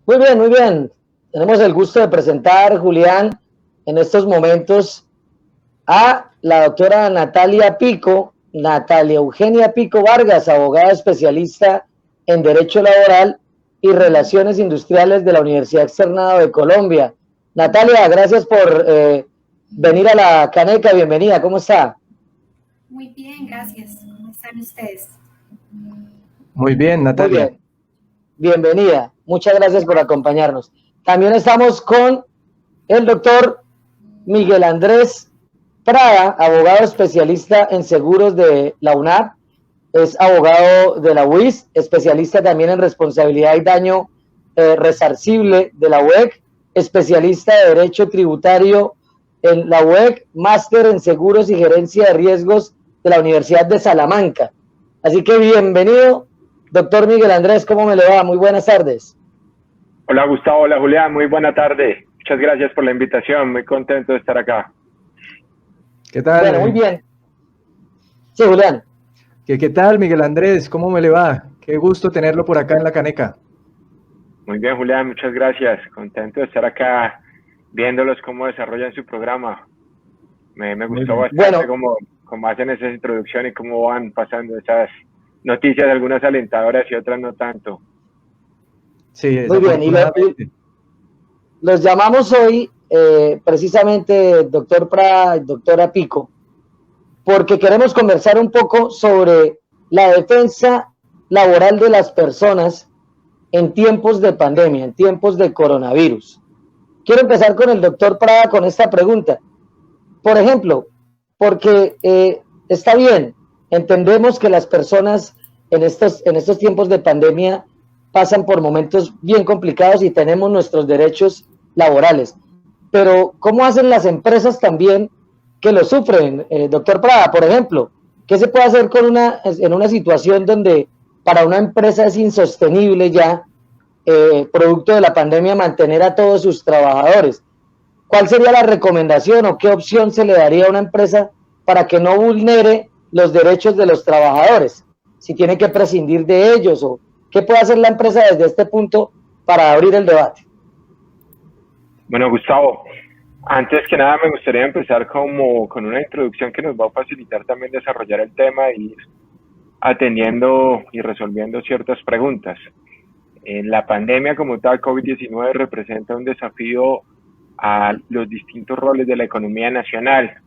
Muy bien, muy bien. Tenemos el gusto de presentar, Julián, en estos momentos a la doctora Natalia Eugenia Pico Vargas, abogada especialista en Derecho Laboral y Relaciones Industriales de la Universidad Externado de Colombia. Natalia, gracias por venir a la Caneca. Bienvenida, ¿cómo está? Muy bien, gracias. ¿Cómo están ustedes? Muy bien, Muy Natalia. bien, bienvenida. Muchas gracias por acompañarnos. También estamos con el doctor Miguel Andrés Prada, abogado especialista en seguros de la UNAP, es abogado de la UIS, especialista también en responsabilidad y daño resarcible de la UEC, especialista de Derecho Tributario en la UEC, máster en Seguros y Gerencia de Riesgos de la Universidad de Salamanca. Así que bienvenido, doctor Miguel Andrés, ¿cómo me le va? Muy buenas tardes. Hola Gustavo, hola Julián, muy buena tarde. Muchas gracias por la invitación, muy contento de estar acá. ¿Qué tal? Bueno, muy bien. Sí, Julián. ¿Qué tal, Miguel Andrés? ¿Cómo me le va? Qué gusto tenerlo por acá en la Caneca. Muy bien, Julián, muchas gracias. Contento de estar acá viéndolos cómo desarrollan su programa. Me gustó bastante cómo hacen esa introducción y cómo van pasando esas noticias, algunas alentadoras y otras no tanto. Sí, muy bien, y los llamamos hoy precisamente doctor Prada y doctora Pico, porque queremos conversar un poco sobre la defensa laboral de las personas en tiempos de pandemia, en tiempos de coronavirus. Quiero empezar con el doctor Prada con esta pregunta. Por ejemplo, porque está bien, entendemos que las personas en estos tiempos de pandemia pasan por momentos bien complicados y tenemos nuestros derechos laborales. Pero, ¿cómo hacen las empresas también que lo sufren? Doctor Prada, por ejemplo, ¿qué se puede hacer en una situación donde para una empresa es insostenible ya, producto de la pandemia, mantener a todos sus trabajadores? ¿Cuál sería la recomendación o qué opción se le daría a una empresa para que no vulnere los derechos de los trabajadores? Si tiene que prescindir de ellos, o qué puede hacer la empresa desde este punto para abrir el debate. Bueno, Gustavo, antes que nada me gustaría empezar con una introducción que nos va a facilitar también desarrollar el tema y ir atendiendo y resolviendo ciertas preguntas. La pandemia como tal, COVID-19, representa un desafío a los distintos roles de la economía nacional.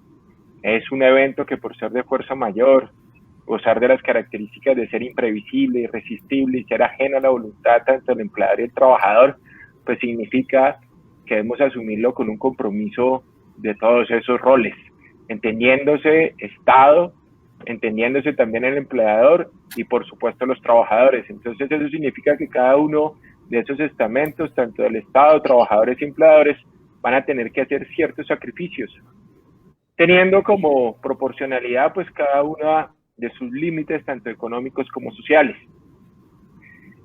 Es un evento que, por ser de fuerza mayor, gozar de las características de ser imprevisible, irresistible y ser ajeno a la voluntad tanto del empleador y el trabajador, pues significa que debemos asumirlo con un compromiso de todos esos roles, entendiéndose Estado, entendiéndose también el empleador y por supuesto los trabajadores. Entonces eso significa que cada uno de esos estamentos, tanto del Estado, trabajadores y empleadores, van a tener que hacer ciertos sacrificios, teniendo como proporcionalidad pues cada uno de sus límites, tanto económicos como sociales.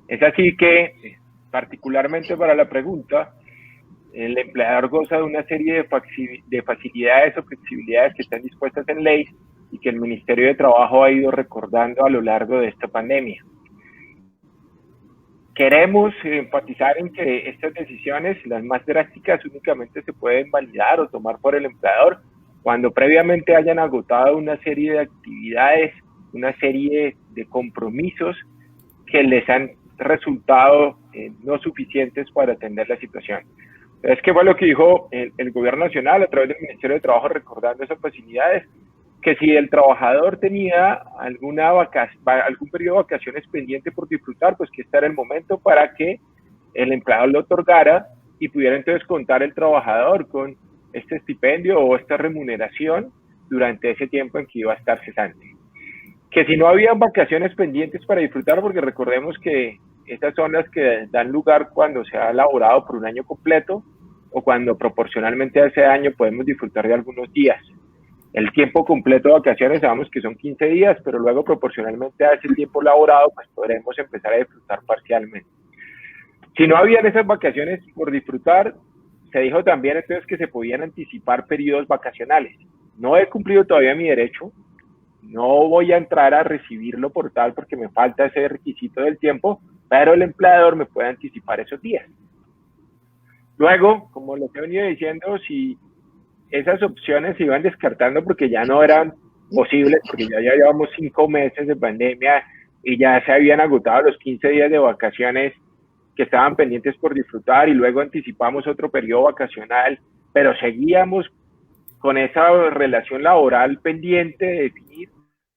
Es así que, particularmente para la pregunta, el empleador goza de una serie de facilidades o flexibilidades que están dispuestas en ley y que el Ministerio de Trabajo ha ido recordando a lo largo de esta pandemia. Queremos enfatizar en que estas decisiones, las más drásticas, únicamente se pueden validar o tomar por el empleador cuando previamente hayan agotado una serie de actividades, una serie de compromisos que les han resultado no suficientes para atender la situación. Es que fue lo que dijo el Gobierno Nacional a través del Ministerio de Trabajo, recordando esas facilidades, que si el trabajador tenía algún periodo de vacaciones pendiente por disfrutar, pues que este era el momento para que el empleador lo otorgara y pudiera entonces contar el trabajador con este estipendio o esta remuneración durante ese tiempo en que iba a estar cesante. Que si no había vacaciones pendientes para disfrutar, porque recordemos que estas son las que dan lugar cuando se ha laborado por un año completo o cuando proporcionalmente a ese año podemos disfrutar de algunos días. El tiempo completo de vacaciones sabemos que son 15 días, pero luego proporcionalmente a ese tiempo laborado pues podremos empezar a disfrutar parcialmente. Si no habían esas vacaciones por disfrutar, se dijo también entonces que se podían anticipar periodos vacacionales. No he cumplido todavía mi derecho, no voy a entrar a recibirlo por tal porque me falta ese requisito del tiempo, pero el empleador me puede anticipar esos días. Luego, como les he venido diciendo, si esas opciones se iban descartando porque ya no eran posibles, porque ya llevamos 5 meses de pandemia y ya se habían agotado los 15 días de vacaciones que estaban pendientes por disfrutar, y luego anticipamos otro periodo vacacional, pero seguíamos con esa relación laboral pendiente de definir,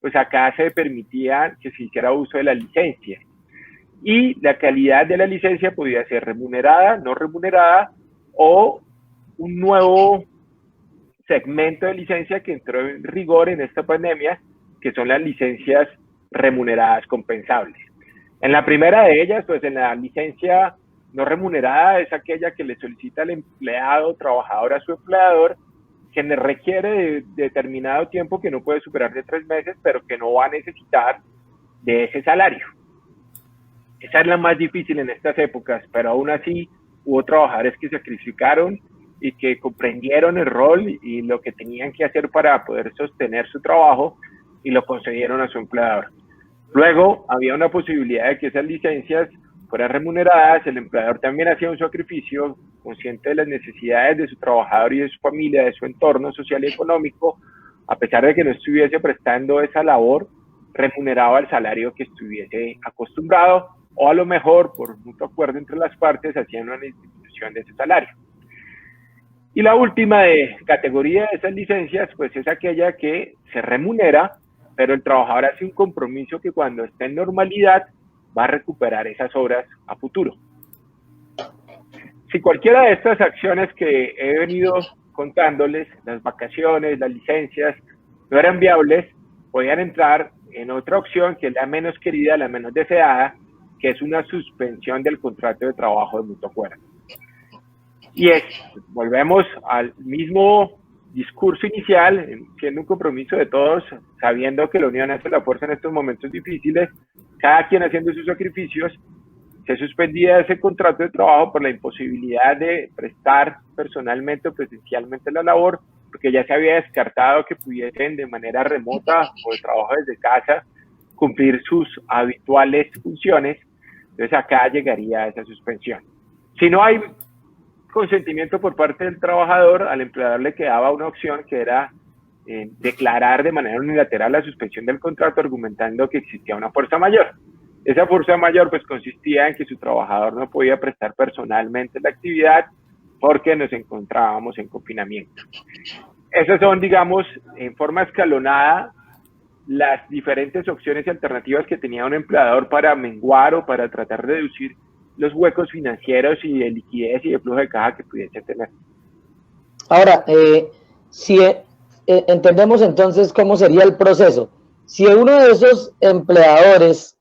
pues acá se permitía que se hiciera uso de la licencia. Y la calidad de la licencia podía ser remunerada, no remunerada, o un nuevo segmento de licencia que entró en rigor en esta pandemia, que son las licencias remuneradas compensables. En la primera de ellas, pues en la licencia no remunerada, es aquella que le solicita el empleado, trabajador a su empleador, que le requiere de determinado tiempo que no puede superar de 3 meses, pero que no va a necesitar de ese salario. Esa es la más difícil en estas épocas, pero aún así hubo trabajadores que sacrificaron y que comprendieron el rol y lo que tenían que hacer para poder sostener su trabajo, y lo concedieron a su empleador. Luego había una posibilidad de que esas licencias fueran remuneradas. El empleador también hacía un sacrificio, consciente de las necesidades de su trabajador y de su familia, de su entorno social y económico, a pesar de que no estuviese prestando esa labor, remuneraba el salario que estuviese acostumbrado, o a lo mejor, por mutuo acuerdo entre las partes, hacían una distribución de ese salario. Y la última categoría de esas licencias, pues es aquella que se remunera, pero el trabajador hace un compromiso que cuando esté en normalidad va a recuperar esas horas a futuro. Si cualquiera de estas acciones que he venido contándoles, las vacaciones, las licencias, no eran viables, podían entrar en otra opción que es la menos querida, la menos deseada, que es una suspensión del contrato de trabajo de mutuo acuerdo. Y volvemos al mismo discurso inicial, siendo un compromiso de todos, sabiendo que la unión hace la fuerza en estos momentos difíciles, cada quien haciendo sus sacrificios. Se suspendía ese contrato de trabajo por la imposibilidad de prestar personalmente o presencialmente la labor, porque ya se había descartado que pudiesen de manera remota o de trabajo desde casa cumplir sus habituales funciones. Entonces acá llegaría esa suspensión. Si no hay consentimiento por parte del trabajador, al empleador le quedaba una opción, que era declarar de manera unilateral la suspensión del contrato, argumentando que existía una fuerza mayor. Esa fuerza mayor pues consistía en que su trabajador no podía prestar personalmente la actividad porque nos encontrábamos en confinamiento. Esas son, digamos, en forma escalonada, las diferentes opciones y alternativas que tenía un empleador para menguar o para tratar de reducir los huecos financieros y de liquidez y de flujo de caja que pudiese tener. Ahora, si entendemos entonces cómo sería el proceso. Si uno de esos empleadores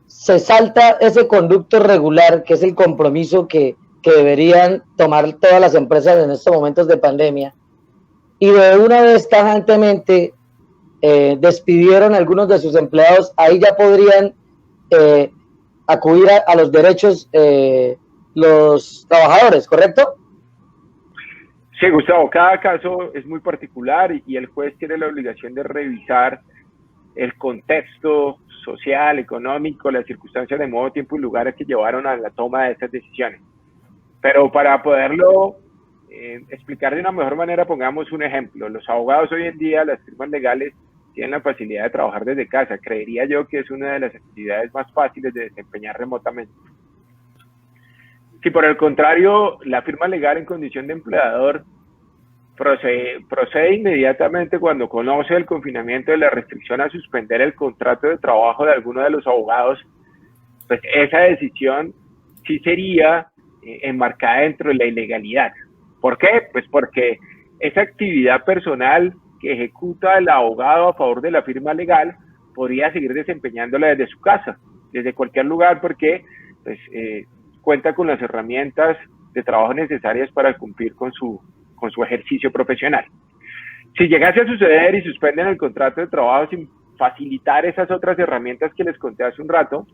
se salta ese conducto regular, que es el compromiso que deberían tomar todas las empresas en estos momentos de pandemia, y de una vez tajantemente despidieron a algunos de sus empleados, ahí ya podrían acudir a los derechos los trabajadores, ¿correcto? Sí, Gustavo, cada caso es muy particular y el juez tiene la obligación de revisar el contexto social, económico, las circunstancias de modo, tiempo y lugares que llevaron a la toma de estas decisiones. Pero para poderlo explicar de una mejor manera, pongamos un ejemplo. Los abogados hoy en día, las firmas legales, tienen la facilidad de trabajar desde casa. Creería yo que es una de las actividades más fáciles de desempeñar remotamente. Si por el contrario, la firma legal en condición de empleador procede inmediatamente cuando conoce el confinamiento de la restricción a suspender el contrato de trabajo de alguno de los abogados, pues esa decisión sí sería enmarcada dentro de la ilegalidad. ¿Por qué? Pues porque esa actividad personal que ejecuta el abogado a favor de la firma legal podría seguir desempeñándola desde su casa, desde cualquier lugar, porque pues, cuenta con las herramientas de trabajo necesarias para cumplir con su ejercicio profesional. Si llegase a suceder y suspenden el contrato de trabajo sin facilitar esas otras herramientas que les conté hace un rato,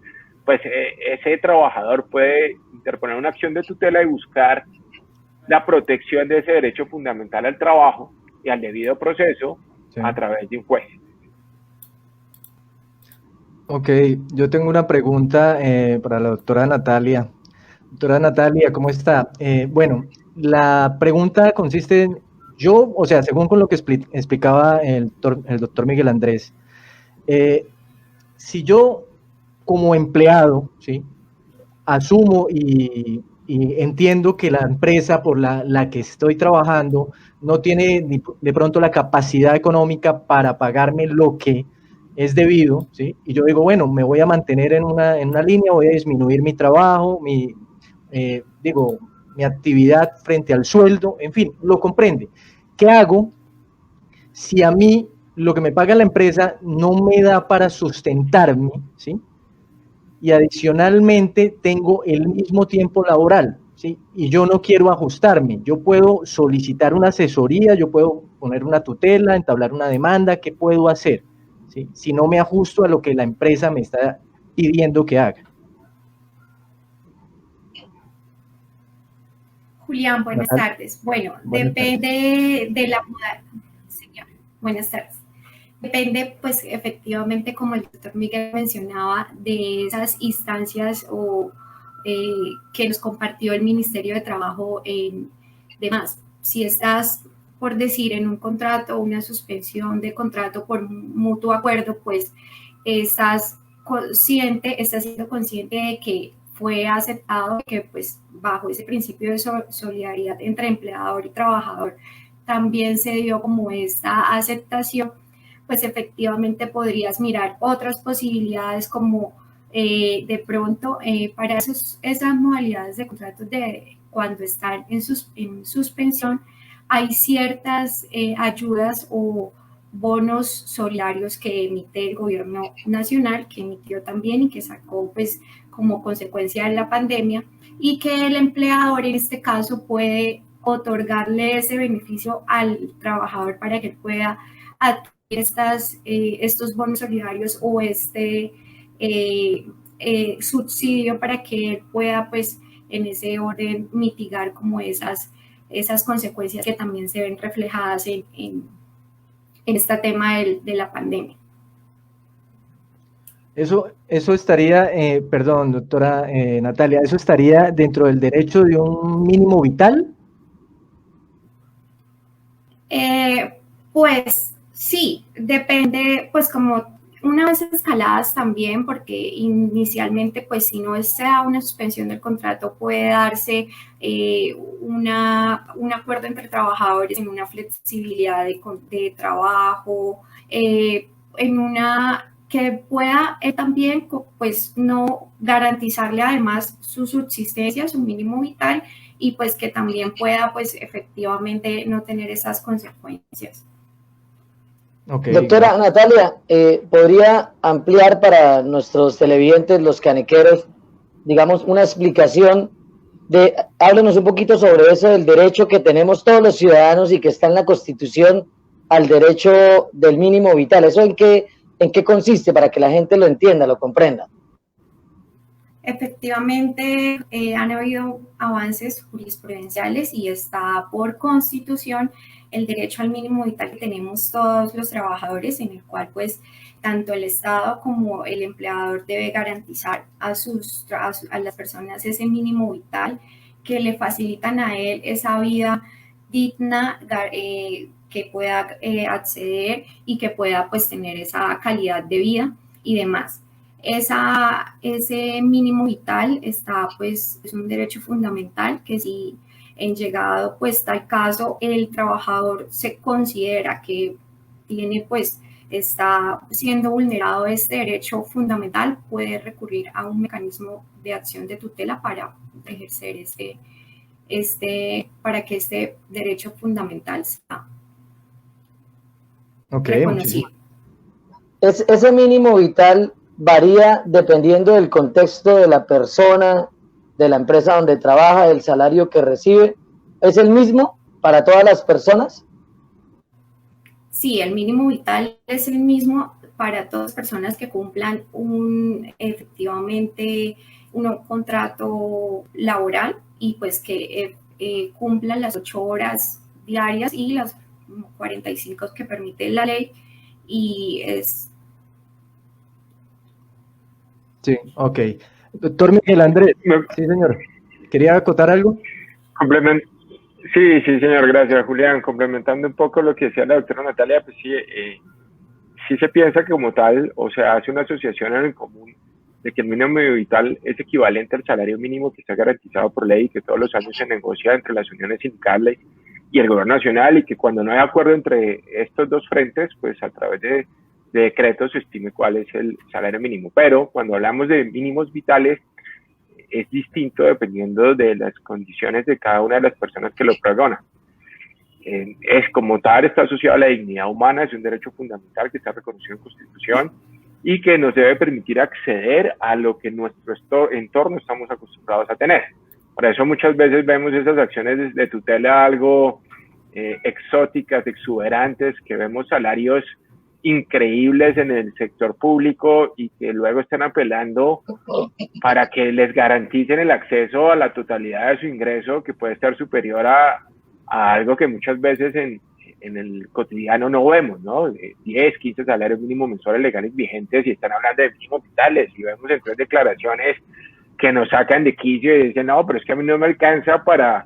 pues ese trabajador puede interponer una acción de tutela y buscar la protección de ese derecho fundamental al trabajo y al debido proceso a través de un juez. Ok, yo tengo una pregunta para la doctora Natalia. Doctora Natalia, ¿cómo está? Bueno, la pregunta consiste en, yo, o sea, según con lo que explicaba el doctor Miguel Andrés, si yo como empleado, ¿sí?, asumo y entiendo que la empresa por la que estoy trabajando no tiene de pronto la capacidad económica para pagarme lo que es debido, ¿sí? Y yo digo, bueno, me voy a mantener en una línea, voy a disminuir mi trabajo, mi actividad frente al sueldo, en fin, lo comprende. ¿Qué hago si a mí lo que me paga la empresa no me da para sustentarme, ¿sí?, y adicionalmente tengo el mismo tiempo laboral, ¿sí?, y yo no quiero ajustarme? Yo puedo solicitar una asesoría, yo puedo poner una tutela, entablar una demanda, ¿qué puedo hacer, ¿sí?, si no me ajusto a lo que la empresa me está pidiendo que haga? Julián, buenas tardes. Bueno, Buenas depende de la modalidad. Señor, buenas tardes. Depende, pues, efectivamente, como el doctor Miguel mencionaba, de esas instancias o que nos compartió el Ministerio de Trabajo en demás. Si estás, por decir, en un contrato o una suspensión de contrato por mutuo acuerdo, pues estás siendo consciente de que fue aceptado, que pues bajo ese principio de solidaridad entre empleador y trabajador también se dio como esta aceptación, pues efectivamente podrías mirar otras posibilidades como de pronto para esas modalidades de contratos de cuando están en suspensión, hay ciertas ayudas o bonos solidarios que emite el gobierno nacional, que emitió también y que sacó pues como consecuencia de la pandemia, y que el empleador en este caso puede otorgarle ese beneficio al trabajador para que pueda adquirir estos bonos solidarios o subsidio para que él pueda pues en ese orden mitigar como esas consecuencias que también se ven reflejadas en este tema de la pandemia. Eso estaría, perdón, doctora Natalia, ¿eso estaría dentro del derecho de un mínimo vital? Pues sí, depende, pues como una vez escaladas también, porque inicialmente, pues si no sea una suspensión del contrato, puede darse un acuerdo entre trabajadores en una flexibilidad de trabajo, en una que pueda también, pues no garantizarle además su subsistencia, su mínimo vital, y pues que también pueda pues efectivamente no tener esas consecuencias. Okay, doctora Natalia, ¿podría ampliar para nuestros televidentes, los canequeros, digamos, una explicación de, háblenos un poquito sobre eso del derecho que tenemos todos los ciudadanos y que está en la Constitución al derecho del mínimo vital? ¿Eso en qué consiste para que la gente lo entienda, lo comprenda? Efectivamente, han habido avances jurisprudenciales y está por Constitución el derecho al mínimo vital que tenemos todos los trabajadores, en el cual pues tanto el Estado como el empleador debe garantizar a las personas ese mínimo vital que le facilitan a él esa vida digna, que pueda acceder y que pueda pues tener esa calidad de vida y demás. Ese mínimo vital está, pues, es un derecho fundamental que si en llegado, pues, tal caso, el trabajador se considera que tiene, pues, está siendo vulnerado este derecho fundamental, puede recurrir a un mecanismo de acción de tutela para ejercer para que este derecho fundamental sea reconocido. Ese mínimo vital varía dependiendo del contexto de la persona, de la empresa donde trabaja, del salario que recibe. ¿Es el mismo para todas las personas? Sí, el mínimo vital es el mismo para todas las personas que cumplan efectivamente un contrato laboral y pues que cumplan las 8 horas diarias y las 45 que permite la ley, y es... Sí, ok. Doctor Miguel Andrés, sí señor, ¿quería acotar algo? Sí, sí, señor, gracias, Julián. Complementando un poco lo que decía la doctora Natalia, pues sí, sí se piensa que como tal, o sea, hace una asociación en el común de que el mínimo vital es equivalente al salario mínimo que está garantizado por ley y que todos los años se negocia entre las uniones sindicales y el gobierno nacional, y que cuando no hay acuerdo entre estos dos frentes, pues a través de decretos se estime cuál es el salario mínimo. Pero cuando hablamos de mínimos vitales, es distinto dependiendo de las condiciones de cada una de las personas que lo pregonan. Es como tal, está asociado a la dignidad humana, es un derecho fundamental que está reconocido en Constitución y que nos debe permitir acceder a lo que en nuestro entorno estamos acostumbrados a tener. Por eso muchas veces vemos esas acciones de tutela algo exóticas, exuberantes, que vemos salarios increíbles en el sector público y que luego están apelando para que les garanticen el acceso a la totalidad de su ingreso, que puede estar superior a algo que muchas veces en el cotidiano no vemos, ¿no? 10, 15 salarios mínimos mensuales legales vigentes y están hablando de mínimos vitales, y vemos entonces declaraciones que nos sacan de quicio y dicen, no, pero es que a mí no me alcanza para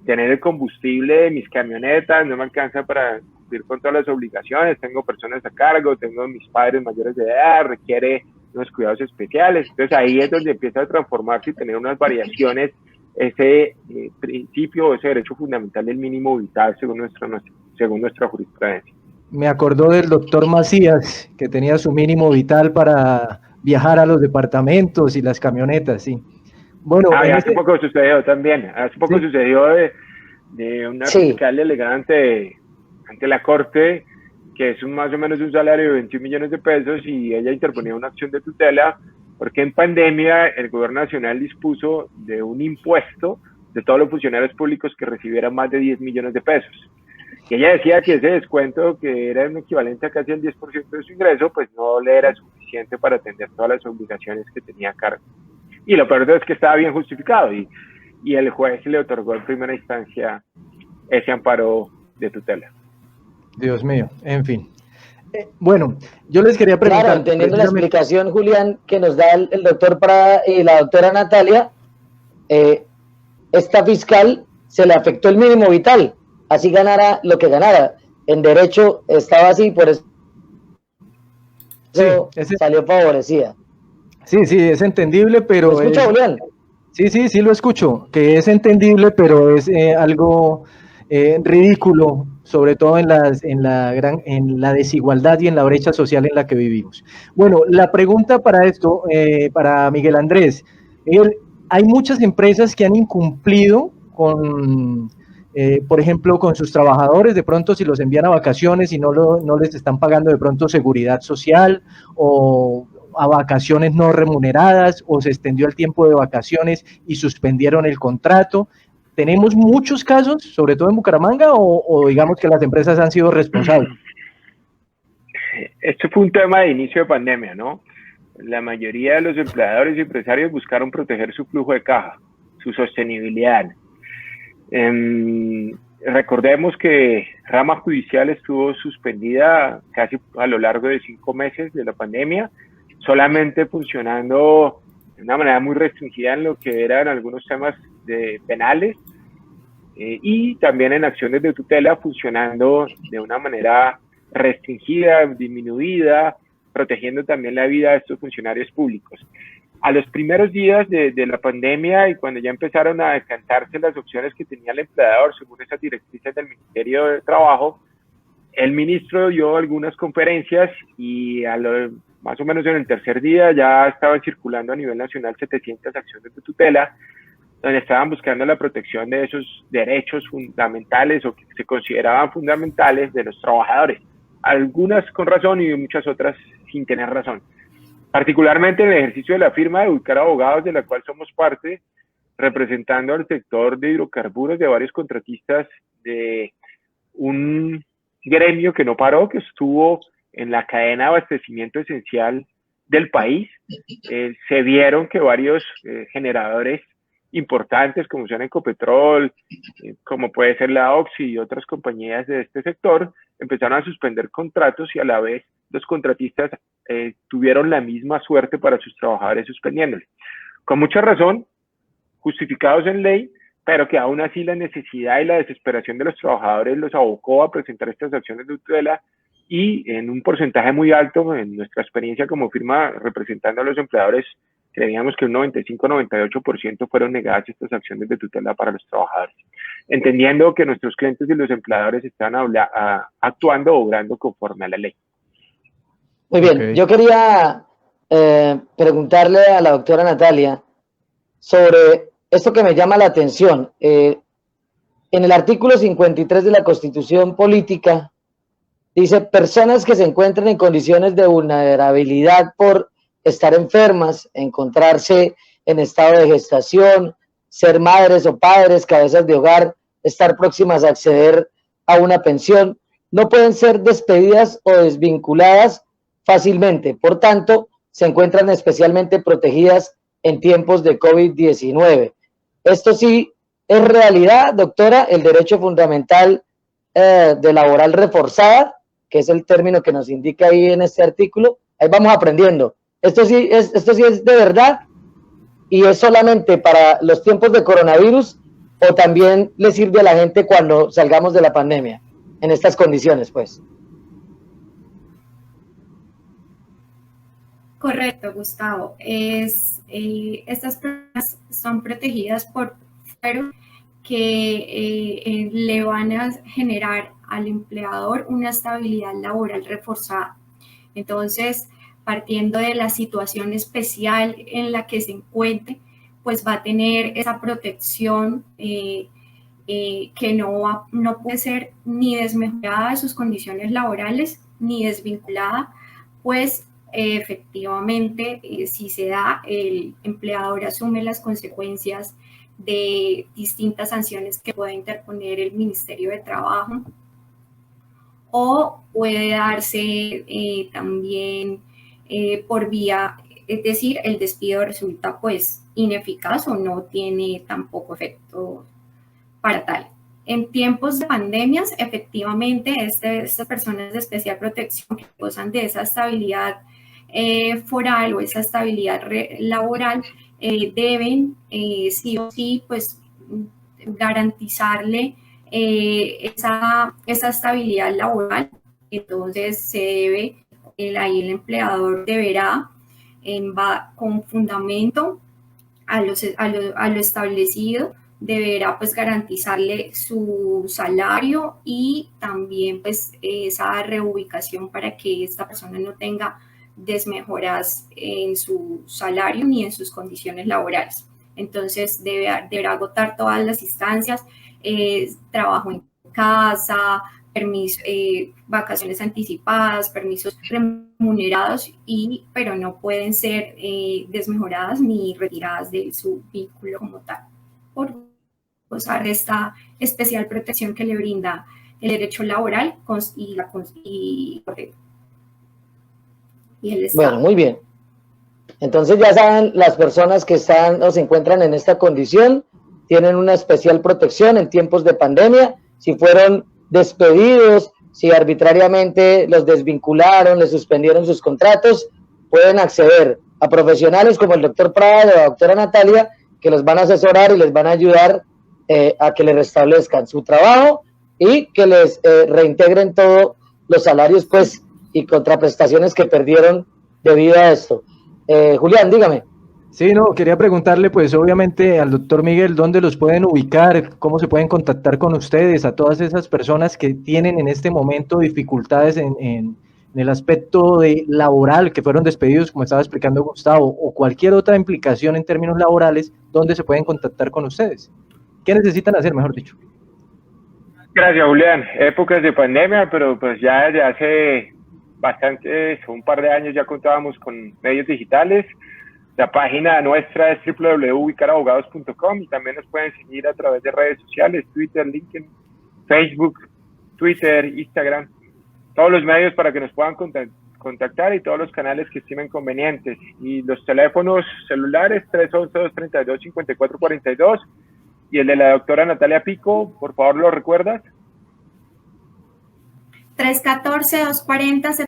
tener el combustible de mis camionetas, no me alcanza para cumplir con todas las obligaciones, tengo personas a cargo, tengo mis padres mayores de edad, requiere unos cuidados especiales. Entonces ahí es donde empieza a transformarse y tener unas variaciones ese principio, ese derecho fundamental del mínimo vital según nuestra jurisprudencia. Me acordó del doctor Macías, que tenía su mínimo vital para viajar a los departamentos y las camionetas, sí. Bueno, hace poco sucedió también, ¿sí? Sucedió de una fiscal delegada ante la Corte, que es más o menos un salario de 21 millones de pesos, y ella interponía una acción de tutela porque en pandemia el gobierno nacional dispuso de un impuesto de todos los funcionarios públicos que recibieran más de 10 millones de pesos. Y ella decía que ese descuento, que era un equivalente a casi el 10% de su ingreso, pues no le era suficiente para atender todas las obligaciones que tenía a cargo. Y lo peor es que estaba bien justificado, y el juez le otorgó en primera instancia ese amparo de tutela. Dios mío, en fin. Bueno, yo les quería preguntar... Claro, entendiendo la explicación, Julián, que nos da el doctor Prada y la doctora Natalia, esta fiscal se le afectó el mínimo vital, así ganara lo que ganara. En derecho estaba así, por eso salió favorecida. Sí, es entendible, pero... ¿Lo escucha, Julián? Sí, lo escucho, que es entendible, pero es algo ridículo, sobre todo en la desigualdad y en la brecha social en la que vivimos. Bueno, la pregunta para esto, para Miguel Andrés, hay muchas empresas que han incumplido con, por ejemplo, con sus trabajadores, de pronto si los envían a vacaciones y no les están pagando de pronto seguridad social, o a vacaciones no remuneradas, o se extendió el tiempo de vacaciones y suspendieron el contrato. ¿Tenemos muchos casos, sobre todo en Bucaramanga, o digamos que las empresas han sido responsables? Esto fue un tema de inicio de pandemia, ¿no? La mayoría de los empleadores y empresarios buscaron proteger su flujo de caja, su sostenibilidad. Recordemos que rama judicial estuvo suspendida casi a lo largo de 5 meses de la pandemia, solamente funcionando de una manera muy restringida en lo que eran algunos temas penales, y también en acciones de tutela, funcionando de una manera restringida, disminuida, protegiendo también la vida de estos funcionarios públicos. A los primeros días de la pandemia, y cuando ya empezaron a decantarse las opciones que tenía el empleador según esas directrices del Ministerio de Trabajo, el ministro dio algunas conferencias, y más o menos en el tercer día ya estaban circulando a nivel nacional 700 acciones de tutela, donde estaban buscando la protección de esos derechos fundamentales o que se consideraban fundamentales de los trabajadores, algunas con razón y muchas otras sin tener razón. Particularmente en el ejercicio de la firma de Educar Abogados, de la cual somos parte, representando al sector de hidrocarburos de varios contratistas de un gremio que no paró, que estuvo en la cadena de abastecimiento esencial del país. Se vieron que varios generadores importantes, como son Ecopetrol, como puede ser la Oxy y otras compañías de este sector, empezaron a suspender contratos, y a la vez los contratistas tuvieron la misma suerte para sus trabajadores suspendiéndoles. Con mucha razón, justificados en ley, pero que aún así la necesidad y la desesperación de los trabajadores los abocó a presentar estas acciones de tutela, y en un porcentaje muy alto, en nuestra experiencia como firma representando a los empleadores, creíamos que un 95-98% fueron negadas estas acciones de tutela para los trabajadores, entendiendo que nuestros clientes y los empleadores están actuando o obrando conforme a la ley. Muy bien, yo quería preguntarle a la doctora Natalia sobre esto que me llama la atención. En el artículo 53 de la Constitución Política dice: personas que se encuentren en condiciones de vulnerabilidad por estar enfermas, encontrarse en estado de gestación, ser madres o padres, cabezas de hogar, estar próximas a acceder a una pensión, no pueden ser despedidas o desvinculadas fácilmente. Por tanto, se encuentran especialmente protegidas en tiempos de COVID-19. Esto sí es realidad, doctora, el derecho fundamental de laboral reforzada, que es el término que nos indica ahí en este artículo. Ahí vamos aprendiendo. Esto sí es de verdad, y es solamente para los tiempos de coronavirus, o también le sirve a la gente cuando salgamos de la pandemia, en estas condiciones, pues. Correcto, Gustavo. Estas personas son protegidas por fueros que le van a generar al empleador una estabilidad laboral reforzada. Entonces, partiendo de la situación especial en la que se encuentre, pues va a tener esa protección que no puede ser ni desmejorada de sus condiciones laborales ni desvinculada, pues efectivamente, si se da, el empleador asume las consecuencias de distintas sanciones que pueda interponer el Ministerio de Trabajo, o puede darse también por vía, es decir, el despido resulta pues ineficaz o no tiene tampoco efecto para tal. En tiempos de pandemias, efectivamente, estas personas de especial protección que gozan de esa estabilidad foral o esa estabilidad laboral deben sí o sí pues garantizarle esa estabilidad laboral. Entonces se debe, ahí el empleador deberá con fundamento a lo establecido, deberá pues garantizarle su salario y también pues esa reubicación para que esta persona no tenga desmejoras en su salario ni en sus condiciones laborales. Entonces deberá agotar todas las instancias, trabajo en casa, permiso, vacaciones anticipadas, permisos remunerados, pero no pueden ser desmejoradas ni retiradas de su vínculo como tal, por gozar de esta especial protección que le brinda el derecho laboral y el Estado. Bueno, muy bien. Entonces ya saben, las personas que están o se encuentran en esta condición tienen una especial protección en tiempos de pandemia. Si fueron despedidos, si arbitrariamente los desvincularon, les suspendieron sus contratos, pueden acceder a profesionales como el doctor Prada o la doctora Natalia, que los van a asesorar y les van a ayudar a que les restablezcan su trabajo y que les reintegren todos los salarios pues y contraprestaciones que perdieron debido a esto. Julián, dígame. Sí, no, quería preguntarle pues obviamente al doctor Miguel dónde los pueden ubicar, cómo se pueden contactar con ustedes, a todas esas personas que tienen en este momento dificultades en el aspecto laboral, que fueron despedidos, como estaba explicando Gustavo, o cualquier otra implicación en términos laborales, ¿dónde se pueden contactar con ustedes? ¿Qué necesitan hacer, mejor dicho? Gracias, Julián. Épocas de pandemia, pero pues ya desde hace un par de años ya contábamos con medios digitales. La página nuestra es www.ubicarabogados.com y también nos pueden seguir a través de redes sociales, Twitter, LinkedIn, Facebook, Twitter, Instagram, todos los medios para que nos puedan contactar y todos los canales que estimen convenientes. Y los teléfonos celulares 311-232-5442 y el de la doctora Natalia Pico, por favor, ¿lo recuerdas? 314-240,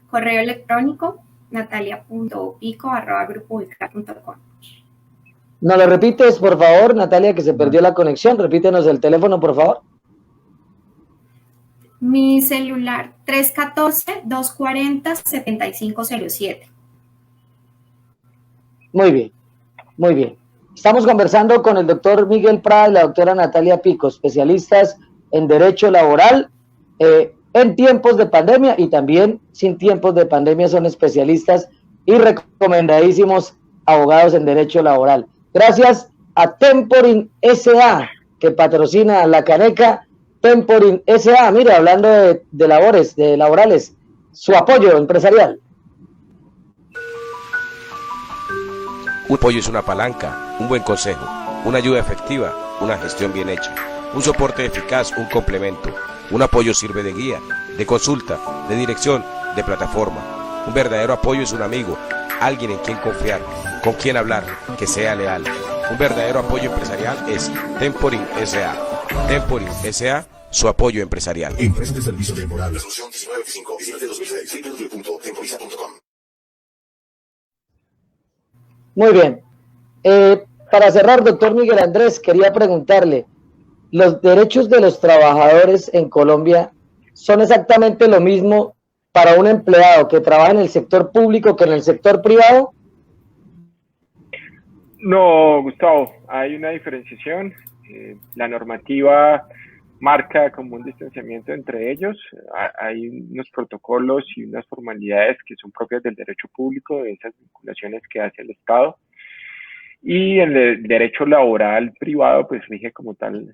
correo electrónico natalia.pico@grupoubicarabogados.com. ¿Nos lo repites, por favor, Natalia, que se perdió la conexión? Repítenos el teléfono, por favor. Mi celular, 314-240-7507. Muy bien, muy bien. Estamos conversando con el doctor Miguel Prada y la doctora Natalia Pico, especialistas en Derecho Laboral. En tiempos de pandemia y también sin tiempos de pandemia son especialistas y recomendadísimos abogados en Derecho Laboral. Gracias a Temporin S.A., que patrocina la Caneca. Temporin S.A., mire, hablando de labores, de laborales, su apoyo empresarial. Un apoyo es una palanca, un buen consejo, una ayuda efectiva, una gestión bien hecha, un soporte eficaz, un complemento. Un apoyo sirve de guía, de consulta, de dirección, de plataforma. Un verdadero apoyo es un amigo, alguien en quien confiar, con quien hablar, que sea leal. Un verdadero apoyo empresarial es Temporin S.A. Temporin S.A., su apoyo empresarial. Empresa de servicio temporal. Resolución 1925-2006. www.temporiza.com. Muy bien. Para cerrar, doctor Miguel Andrés, quería preguntarle, ¿los derechos de los trabajadores en Colombia son exactamente lo mismo para un empleado que trabaja en el sector público que en el sector privado? No, Gustavo, hay una diferenciación. La normativa marca como un distanciamiento entre ellos. Hay unos protocolos y unas formalidades que son propias del derecho público, de esas vinculaciones que hace el Estado. Y el derecho laboral privado pues rige como tal,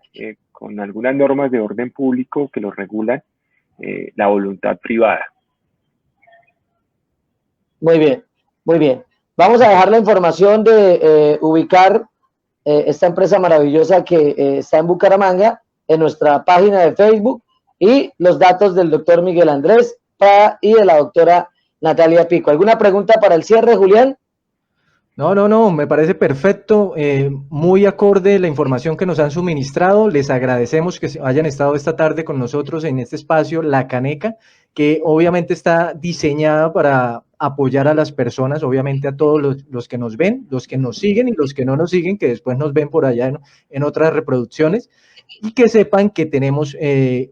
con algunas normas de orden público que lo regulan, la voluntad privada. Muy bien, muy bien. Vamos a dejar la información de ubicar esta empresa maravillosa que está en Bucaramanga en nuestra página de Facebook, y los datos del doctor Miguel Andrés y de la doctora Natalia Pico. ¿Alguna pregunta para el cierre, Julián? No, me parece perfecto, muy acorde la información que nos han suministrado. Les agradecemos que hayan estado esta tarde con nosotros en este espacio, La Caneca, que obviamente está diseñada para apoyar a las personas, obviamente a todos los que nos ven, los que nos siguen y los que no nos siguen, que después nos ven por allá en otras reproducciones, y que sepan que tenemos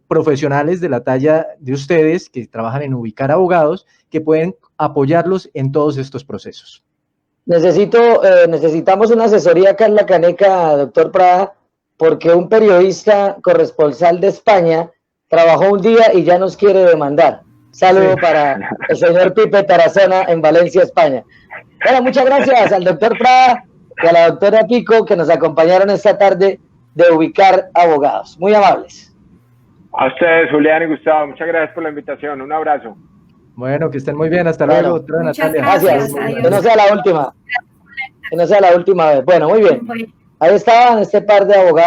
profesionales de la talla de ustedes que trabajan en Ubicar Abogados, que pueden apoyarlos en todos estos procesos. Necesitamos una asesoría acá en La Caneca, doctor Prada, porque un periodista corresponsal de España trabajó un día y ya nos quiere demandar. Saludo para el señor Pipe Tarazona en Valencia, España. Bueno, muchas gracias al doctor Prada y a la doctora Pico que nos acompañaron esta tarde de Ubicar Abogados. Muy amables. A ustedes, Julián y Gustavo, muchas gracias por la invitación. Un abrazo. Bueno, que estén muy bien. Hasta luego, doctora Natalia. Gracias. Que no sea la última. Que no sea la última vez. Bueno, muy bien. Ahí estaban este par de abogados.